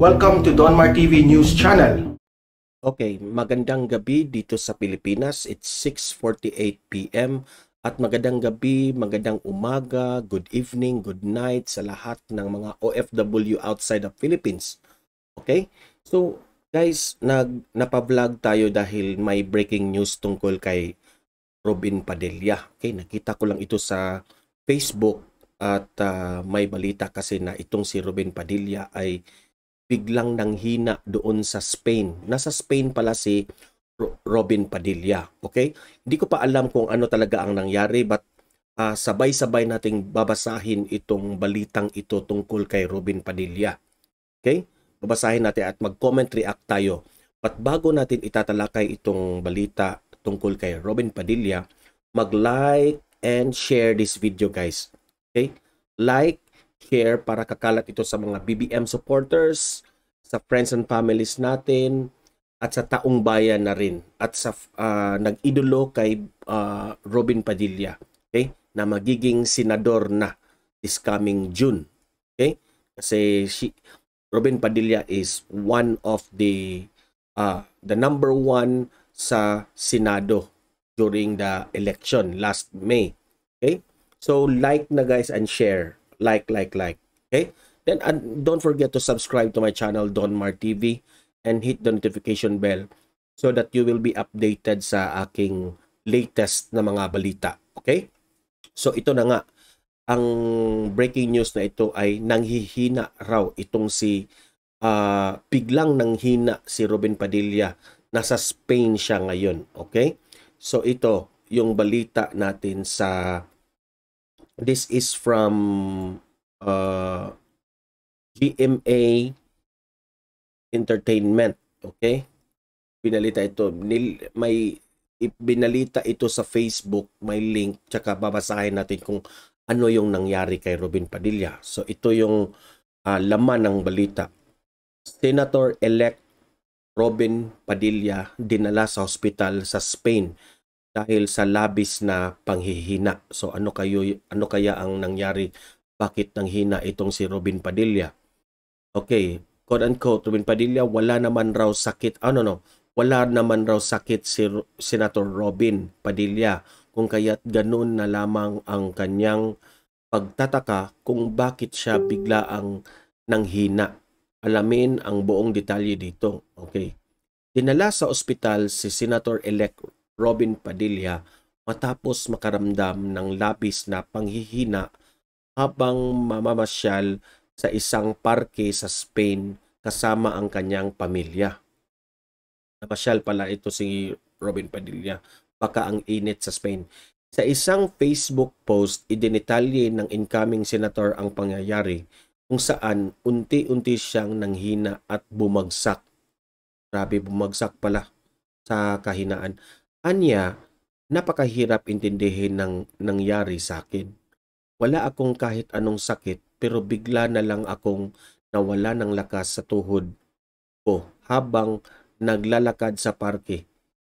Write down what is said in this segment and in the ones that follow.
Welcome to Donmar TV News Channel. Okay, magandang gabi dito sa Pilipinas. It's 6:48 p.m. At magandang gabi, magandang umaga, good evening, good night sa lahat ng mga OFW outside of Philippines. Okay? So, guys, napa-vlog tayo dahil may breaking news tungkol kay Robin Padilla. Okay, nakita ko lang ito sa Facebook at may balita kasi na itong si Robin Padilla ay biglang nanghina doon sa Spain. Nasa Spain pala si Robin Padilla. Okay? Hindi ko pa alam kung ano talaga ang nangyari but sabay-sabay nating babasahin itong balitang ito tungkol kay Robin Padilla. Okay? Babasahin natin at mag-comment react tayo. But bago natin itatalakay itong balita tungkol kay Robin Padilla, mag-like and share this video, guys. Okay? Like, share para kakalat ito sa mga BBM supporters, sa friends and families natin, at sa taong bayan na rin. At sa nag-idolo kay Robin Padilla, okay? Na magiging senador na this coming June. Okay? Kasi Robin Padilla is one of the number one sa Senado during the election last May. Okay? So like na guys and share. Like. Okay? Then don't forget to subscribe to my channel Donmar TV and hit the notification bell so that you will be updated sa aking latest na mga balita. Okay? So ito na nga, ang breaking news na ito ay nanghihina raw itong si biglang nanghina si Robin Padilla. Nasa Spain siya ngayon. Okay? So ito yung balita natin sa this is from GMA Entertainment. Okay? Binalita ito. May binalita ito sa Facebook. May link. Tsaka babasahin natin kung ano yung nangyari kay Robin Padilla. So ito yung laman ng balita. Senator-elect Robin Padilla dinala sa hospital sa Spain dahil sa labis na panghihina. So ano kaya ang nangyari? Bakit nanghina itong si Robin Padilla? Okay, quote unquote, Robin Padilla wala naman raw sakit. Wala naman raw sakit si Senator Robin Padilla, kung kaya't ganun na lamang ang kanyang pagtataka kung bakit siya bigla ang nanghina. Alamin ang buong detalye dito. Okay. Dinala sa ospital si Senator-elect Robin Padilla matapos makaramdam ng labis na panghihina habang mamamasyal sa isang parke sa Spain kasama ang kanyang pamilya. Namasyal pala ito si Robin Padilla. Baka ang init sa Spain. Sa isang Facebook post, idinitalye ng incoming senator ang pangyayari kung saan unti-unti siyang nanghina at bumagsak. Grabe, bumagsak pala sa kahinaan. Anya, napakahirap intindihin ng nangyari sa akin. Wala akong kahit anong sakit pero bigla na lang akong nawala ng lakas sa tuhod ko habang naglalakad sa parke.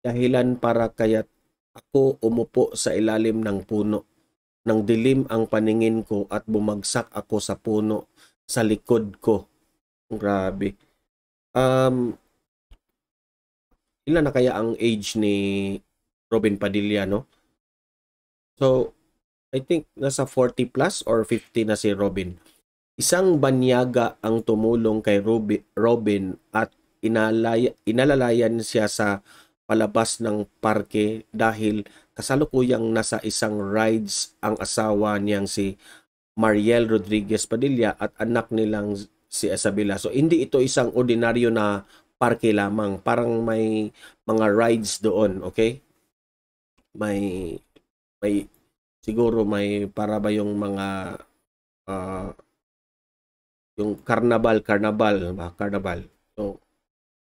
Dahilan para kaya't ako umupo sa ilalim ng puno. Nang dilim ang paningin ko at bumagsak ako sa puno sa likod ko. Grabe. Ilan na kaya ang age ni Robin Padilla, no? So, I think nasa 40 plus or 50 na si Robin. Isang banyaga ang tumulong kay Robin at inalalayan siya sa palabas ng parke dahil kasalukuyang nasa isang rides ang asawa niyang si Mariel Rodriguez Padilla at anak nilang si Isabela. So hindi ito isang ordinaryo na parke lamang. Parang may mga rides doon, okay? May siguro may para ba yung mga yung carnival. So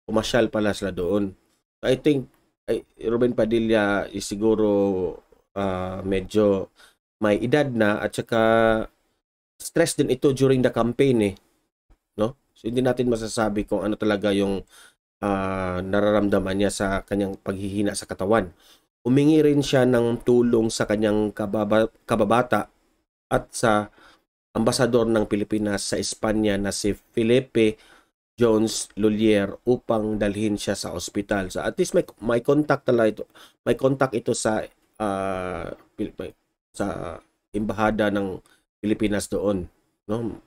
pumasyal pala sila doon. So, I think Robin Padilla is siguro medyo may edad na at saka stress din ito during the campaign no? So hindi natin masasabi kung ano talaga yung nararamdaman niya sa kanyang paghihina sa katawan. Humingi rin siya ng tulong sa kanyang kababata at sa ambasador ng Pilipinas sa Espanya na si Felipe Jones Lulier upang dalhin siya sa ospital. So at least may contact talaga ito. May contact ito sa sa embahada ng Pilipinas doon, no?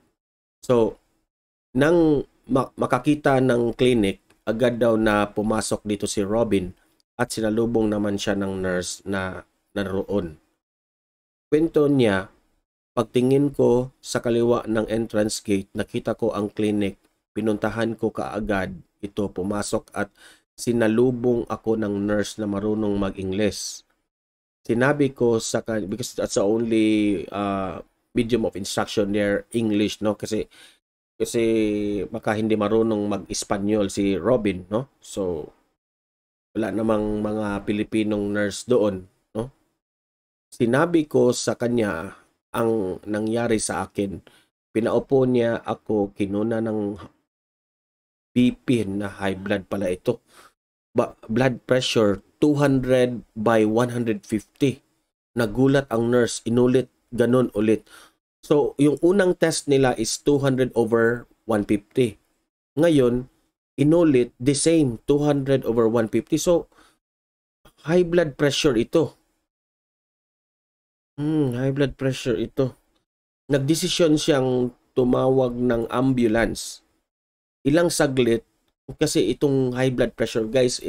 So nang makakita ng clinic, agad daw na pumasok dito si Robin at sinalubong naman siya ng nurse na naroon. Kwento niya, pagtingin ko sa kaliwa ng entrance gate, nakita ko ang clinic. Pinuntahan ko kaagad ito, pumasok at sinalubong ako ng nurse na marunong mag-Ingles. Sinabi ko sa kanya, because that's the only medium of instruction there, English, no? Kasi baka hindi marunong mag-Espanyol si Robin, no? So wala namang mga Pilipinong nurse doon, no? Sinabi ko sa kanya ang nangyari sa akin. Pinaupo niya ako, kinuna ng BP na high blood pala ito. Blood pressure 200 by 150. Nagulat ang nurse, inulit, ganun ulit. So, yung unang test nila is 200 over 150. Ngayon, inulit, the same, 200 over 150. So, high blood pressure ito. High blood pressure ito. Nagdesisyon siyang tumawag ng ambulance. Ilang saglit, kasi itong high blood pressure, guys,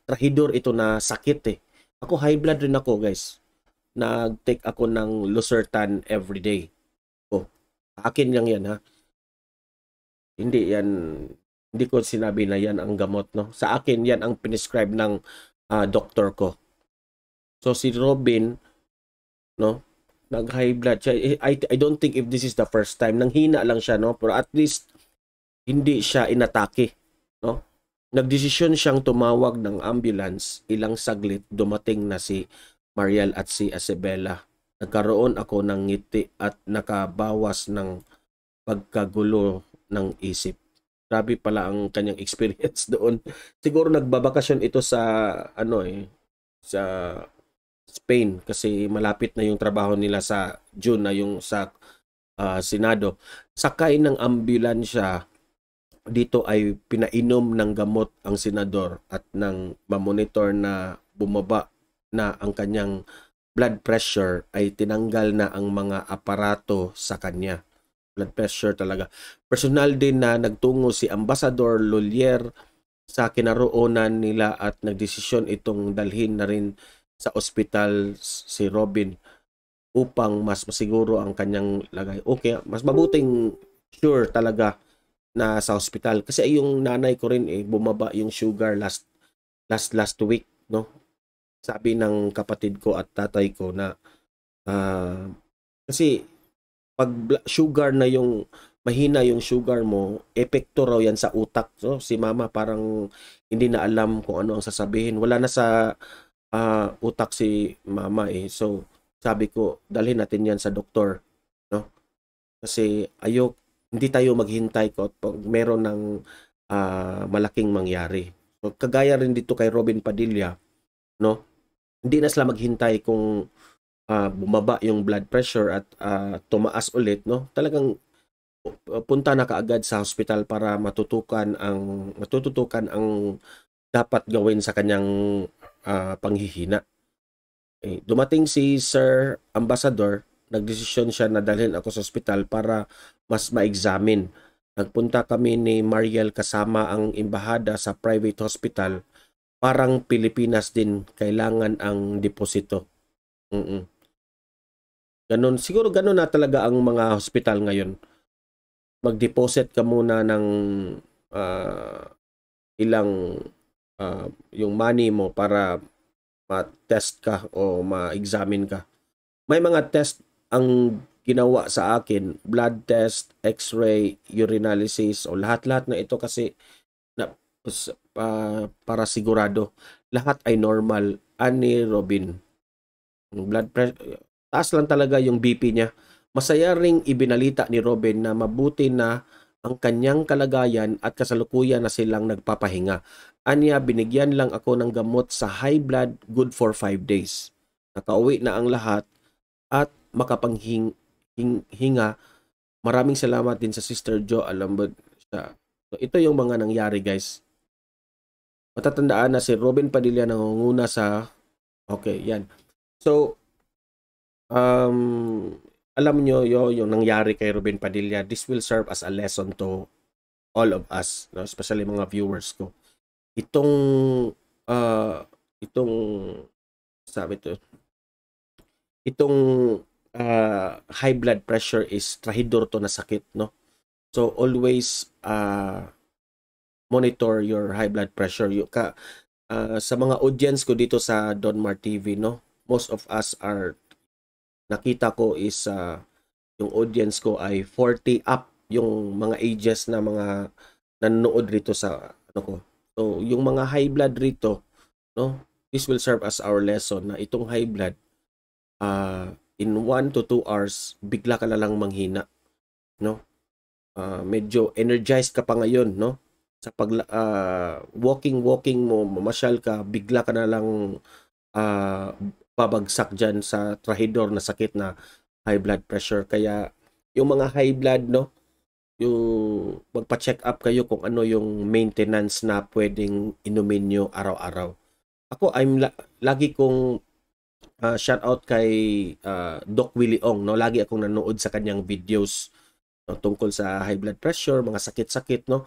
trahidor ito na sakit . Ako, high blood rin ako, guys. Nag-take ako ng Losartan everyday. Akin lang yan, ha. Hindi ko sinabi na yan ang gamot, no. Sa akin, yan ang prescribe ng doktor ko. So, si Robin, no, nag-high blood siya. I don't think if this is the first time. Nanghina lang siya, no. Pero at least, hindi siya inatake, no. Nagdesisyon siyang tumawag ng ambulance. Ilang saglit, dumating na si Mariel at si Isabela. Nagkaroon ako ng ngiti at nakabawas ng pagkagulo ng isip. Grabe pala ang kanyang experience doon. Siguro nagbabakasyon ito sa sa Spain kasi malapit na yung trabaho nila sa June na yung sa Senado. Sakay ng ambulansya, dito ay pinainom ng gamot ang senador at nang mamonitor na bumaba na ang kanyang blood pressure ay tinanggal na ang mga aparato sa kanya. Blood pressure talaga. Personal din na nagtungo si Ambassador Lulier sa kinaroonan nila at nagdesisyon itong dalhin na rin sa ospital si Robin upang mas masiguro ang kanyang lagay. Okay, mas mabuting sure talaga na sa ospital. Kasi yung nanay ko rin bumaba yung sugar last week, no? Sabi ng kapatid ko at tatay ko na kasi pag sugar na yung mahina yung sugar mo, epekto raw yan sa utak. So si mama parang hindi na alam kung ano ang sasabihin. Wala na sa utak si mama . So sabi ko, dalhin natin yan sa doktor, no? Kasi hindi tayo maghintay ko pag meron ng malaking mangyari. So kagaya rin dito kay Robin Padilla, no? Hindi na sila maghintay kung bumaba yung blood pressure at tumaas ulit, no? Talagang punta na kaagad sa hospital para matutukan ang dapat gawin sa kanyang panghihina. Dumating si Sir Ambassador, nagdesisyon siya na dalhin ako sa hospital para mas ma-examine. Nagpunta kami ni Mariel kasama ang embahada sa private hospital. Parang Pilipinas din, kailangan ang deposito. Ganun, siguro ganun na talaga ang mga hospital ngayon. Mag-deposit ka muna ng ilang yung money mo para ma-test ka o ma-examine ka. May mga test ang ginawa sa akin, blood test, x-ray, urinalysis, o lahat-lahat na ito kasi para sigurado. Lahat ay normal. Ani Robin. Blood pressure, taas lang talaga yung BP niya. Masaya ring ibinalita ni Robin na mabuti na ang kanyang kalagayan at kasalukuyan na silang nagpapahinga. Anya, binigyan lang ako ng gamot sa high blood, good for 5 days. Nakauwi na ang lahat at makapanghinga. Maraming salamat din sa Sister Jo. Alam mo siya, So ito yung mga nangyari, guys. Matatandaan na si Robin Padilla nangunguna sa yan. So alam nyo yung nangyari kay Robin Padilla. This will serve as a lesson to all of us, no? Especially mga viewers ko. Itong sabi to, itong high blood pressure is trahidor to na sakit, no? So always monitor your high blood pressure. Sa mga audience ko dito sa Donmar TV, no? Most of us are, nakita ko is yung audience ko ay 40 up yung mga ages na mga nanonood rito sa ano ko. So yung mga high blood rito, no? This will serve as our lesson na itong high blood in 1 to 2 hours bigla ka na lang manghina, no? Medyo energized ka pa ngayon, no? Sa pag walking mo, mamasyal ka, bigla ka na lang babagsak dyan sa trahidor na sakit na high blood pressure. Kaya yung mga high blood, no, yung magpa-check up kayo kung ano yung maintenance na pwedeng inumin nyo araw-araw. Ako, lagi kong shout out kay Doc Willie Ong, no? Lagi akong nanood sa kanyang videos, no, tungkol sa high blood pressure, mga sakit-sakit, no?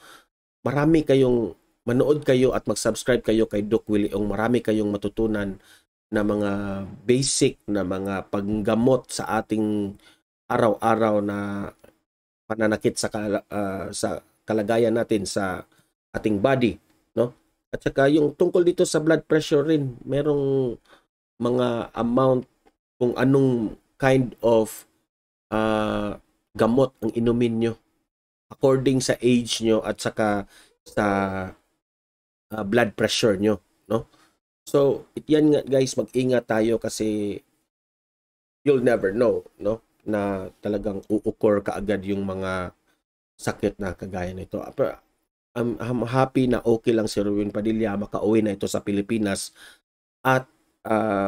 Marami kayong manood kayo at mag-subscribe kayo kay Doc Willie Ong. Marami kayong matutunan na mga basic na mga panggamot sa ating araw-araw na pananakit sa kalagayan natin sa ating body, no? At saka yung tungkol dito sa blood pressure rin, merong mga amount kung anong kind of gamot ang inumin nyo according sa age nyo at saka sa blood pressure nyo, no? So, yan nga guys, mag-ingat tayo kasi you'll never know, no? Na talagang uukor kaagad yung mga sakit na kagaya nito. I'm happy na okay lang si Robin Padilla, makauwi na ito sa Pilipinas at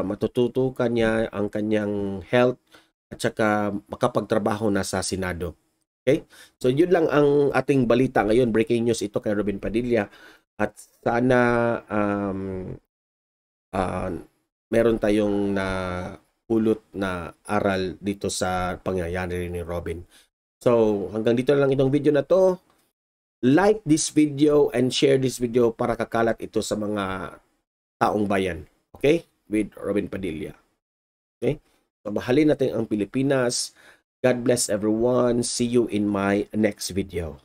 matututukan niya ang kanyang health at saka makapagtrabaho na sa Senado. Okay? So yun lang ang ating balita ngayon. Breaking news ito kay Robin Padilla. At sana meron tayong pulot na aral dito sa pangyayari ni Robin. So hanggang dito lang itong video na to. Like this video and share this video para kakalat ito sa mga taong bayan. Okay? With Robin Padilla. Okay? So mahalin natin ang Pilipinas. God bless everyone. See you in my next video.